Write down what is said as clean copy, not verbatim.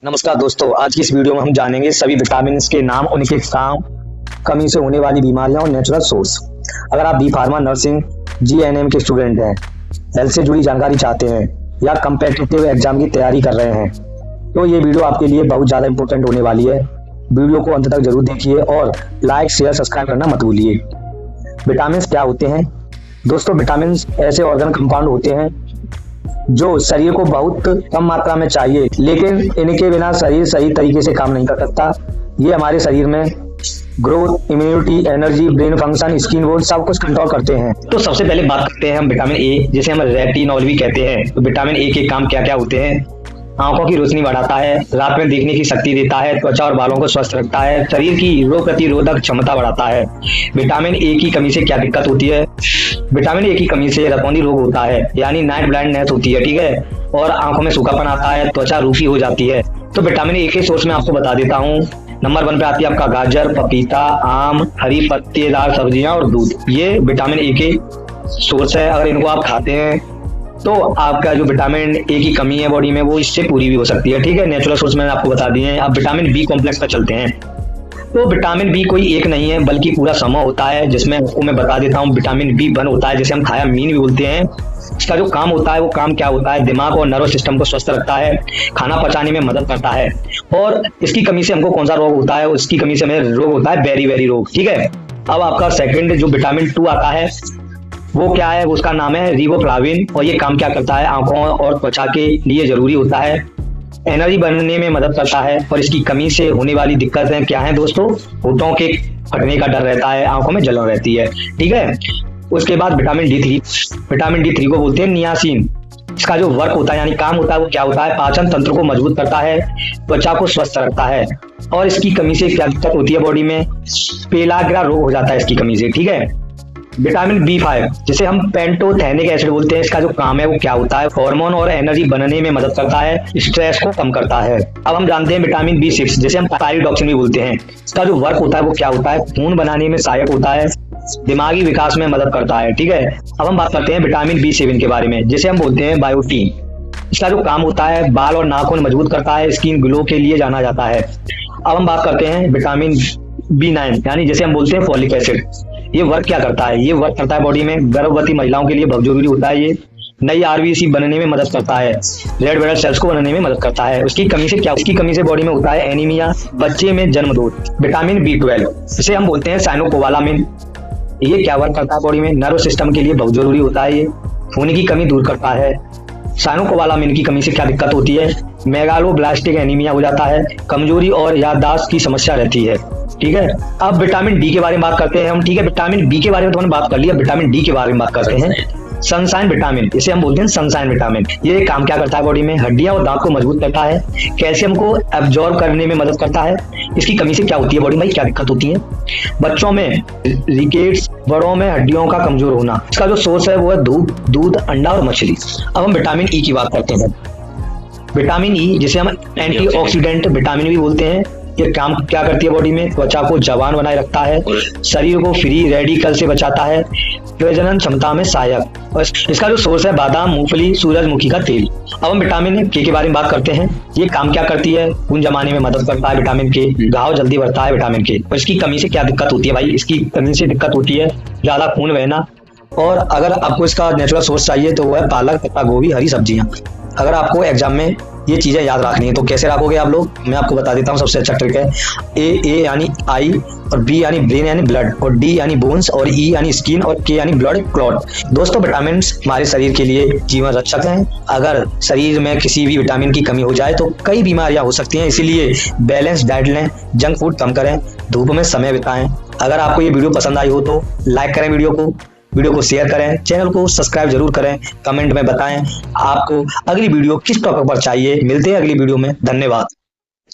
नमस्कार दोस्तों, आज की इस वीडियो में हम जानेंगे सभी विटामिन के नाम, उनके काम, कमी से होने वाली बीमारियां और नेचुरल सोर्स। अगर आप बी फार्मा, नर्सिंग, जीएनएम के स्टूडेंट हैं, हेल्थ से जुड़ी जानकारी चाहते हैं या कम्पिटिटिव एग्जाम की तैयारी कर रहे हैं तो ये वीडियो आपके लिए बहुत ज़्यादा इंपॉर्टेंट होने वाली है। वीडियो को अंत तक जरूर देखिए और लाइक, शेयर, सब्सक्राइब करना मत भूलिए। विटामिन क्या होते हैं दोस्तों? विटामिन ऐसे ऑर्गन कंपाउंड होते हैं जो शरीर को बहुत कम मात्रा में चाहिए, लेकिन इनके बिना शरीर सही तरीके से काम नहीं कर सकता। ये हमारे शरीर में growth, immunity, energy, brain function, skin वोल सब कुछ कंट्रोल करते हैं। तो सबसे पहले बात करते हैं हम विटामिन ए, जिसे हम रेटिनॉल भी कहते हैं। तो विटामिन ए के काम क्या क्या होते हैं? आंखों की रोशनी बढ़ाता है, रात में देखने की शक्ति देता है, त्वचा और बालों को स्वस्थ रखता है, शरीर की रोग प्रतिरोधक क्षमता बढ़ाता है। विटामिन ए की कमी से क्या दिक्कत होती है? विटामिन ए की कमी से रतौंधी रोग होता है, यानी नाइट ब्लाइंडनेस होती है, ठीक है, और आंखों में सूखापन आता है, त्वचा रूखी हो जाती है। तो विटामिन ए के सोर्स में आपको बता देता हूँ। नंबर 1 पे आती है आपका गाजर, पपीता, आम, हरी पत्तेदार सब्जियां और दूध। ये विटामिन ए के सोर्स है। अगर इनको आप खाते हैं तो आपका जो विटामिन ए की कमी है बॉडी में वो इससे पूरी भी हो सकती है, ठीक है। नेचुरल सोर्स मैंने आपको बता दिए हैं। अब विटामिन बी कॉम्प्लेक्स पर चलते हैं। तो विटामिन बी कोई एक नहीं है बल्कि पूरा समूह होता है, जिसमें आपको मैं बता देता हूँ। विटामिन बी1 होता है, जिसे हम थायामीन भी बोलते हैं। इसका जो काम होता है वो काम क्या होता है? दिमाग और नर्वस सिस्टम को स्वस्थ रखता है, खाना पचाने में मदद करता है। और इसकी कमी से हमको कौन सा रोग होता है? इसकी कमी से हमें रोग होता है बेरी रोग, ठीक है। अब आपका सेकंड जो विटामिन 2 आता है वो क्या है? उसका नाम है रिबोफ्लाविन, और ये काम क्या करता है? आंखों और त्वचा के लिए जरूरी होता है, एनर्जी बनने में मदद करता है। और इसकी कमी से होने वाली दिक्कतें क्या है दोस्तों? होठों के फटने का डर रहता है, आंखों में जलन रहती है, ठीक है। उसके बाद विटामिन डी3 को बोलते हैं नियासिन। इसका जो वर्क होता है यानी काम होता है वो क्या होता है? पाचन तंत्र को मजबूत करता है, त्वचा को स्वस्थ रखता है। और इसकी कमी से क्या दिक्कत होती है बॉडी में? पेलाग्रा रोग हो जाता है इसकी कमी से, ठीक है। विटामिन बी5, जिसे हम पेंटोथेनिक एसिड बोलते हैं, इसका जो काम है वो क्या होता है? हार्मोन और एनर्जी बनने में मदद करता है, स्ट्रेस को कम करता है। अब हम जानते हैं विटामिन बी6, जिसे हम थायराइडॉक्सिन भी बोलते हैं। इसका जो वर्क होता है वो क्या होता है? खून बनाने में सहायक होता है, दिमागी विकास में मदद करता है, ठीक है। अब हम बात करते हैं विटामिन बी7 के बारे में, जिसे हम बोलते हैं बायोटीन। इसका जो काम होता है बाल और नाखून मजबूत करता है, स्किन ग्लो के लिए जाना जाता है। अब हम बात करते हैं विटामिन बी9, यानी जिसे हम बोलते हैं फॉलिक एसिड। ये वर्क क्या करता है? ये वर्क करता है बॉडी में गर्भवती महिलाओं के लिए बहुत जरूरी होता है। ये नई आरबीसी बनने में मदद करता है, रेड ब्लड सेल्स को बनने में मदद करता है। उसकी कमी से क्या? उसकी कमी से बॉडी में होता है एनीमिया, बच्चे में जन्मदोष। विटामिन बी12, इसे हम बोलते हैं साइनोकोबालामिन। ये क्या वर्क करता है बॉडी में? नर्व सिस्टम के लिए बहुत जरूरी होता है। ये खून की कमी दूर करता है। साइनोकोबालामिन की कमी से क्या दिक्कत होती है? मेगालोब्लास्टिक एनीमिया हो जाता है, कमजोरी और याददाश्त की समस्या रहती है, ठीक है। अब विटामिन डी के बारे में बात करते हैं हम, ठीक है। विटामिन बी के बारे में तो हमने बात कर लिया, विटामिन डी के बारे में बात करते हैं। सनशाइन विटामिन, इसे हम बोलते हैं सनशाइन विटामिन। ये काम क्या करता है बॉडी में? हड्डियां और दांत को मजबूत करता है, कैल्शियम को एब्जॉर्ब करने में मदद करता है। इसकी कमी से क्या होती है बॉडी में? क्या दिक्कत होती है? बच्चों में रिकेट्स, बड़ों में हड्डियों का कमजोर होना। इसका जो सोर्स है वो है दूध, अंडा और मछली। अब हम विटामिन ई की बात करते हैं। विटामिन ई, जिसे हम एंटीऑक्सीडेंट विटामिन भी बोलते हैं, ये काम क्या करती है बॉडी में? त्वचा को जवान बनाए रखता है, शरीर को फ्री रेडिकल से बचाता है, प्रजनन क्षमता में सहायक। और इसका जो सोर्स है बादाम, मूंगफली, सूरजमुखी का तेल। अब हम विटामिन के बारे में बात करते हैं। ये काम क्या करती है? खून जमाने में मदद करता है विटामिन के, घाव जल्दी बढ़ता है विटामिन के। और इसकी कमी से क्या दिक्कत होती है भाई? इसकी कमी से दिक्कत होती है ज्यादा खून बहना। और अगर आपको इसका नेचुरल सोर्स चाहिए तो वो है पालक, पत्ता गोभी, हरी सब्जियां। अगर आपको एग्जाम में ये चीजें याद रखनी है तो कैसे रखोगे आप लोग? मैं आपको बता देता हूँ। सबसे अच्छा ट्रिक है ए यानी आई, और बी यानी ब्रेन यानी ब्लड, और डी यानी बोन्स, और ई यानी स्किन, और के यानी ब्लड क्लॉट। दोस्तों विटामिन हमारे शरीर के लिए जीवन रक्षक हैं। अगर शरीर में किसी भी विटामिन की कमी हो जाए तो कई बीमारियां हो सकती हैं, इसीलिए बैलेंस डाइट लें, जंक फूड कम करें, धूप में समय बिताएं। अगर आपको ये वीडियो पसंद आई हो तो लाइक करें वीडियो को शेयर करें, चैनल को सब्सक्राइब जरूर करें, कमेंट में बताएं आपको अगली वीडियो किस टॉपिक पर चाहिए। मिलते हैं अगली वीडियो में, धन्यवाद।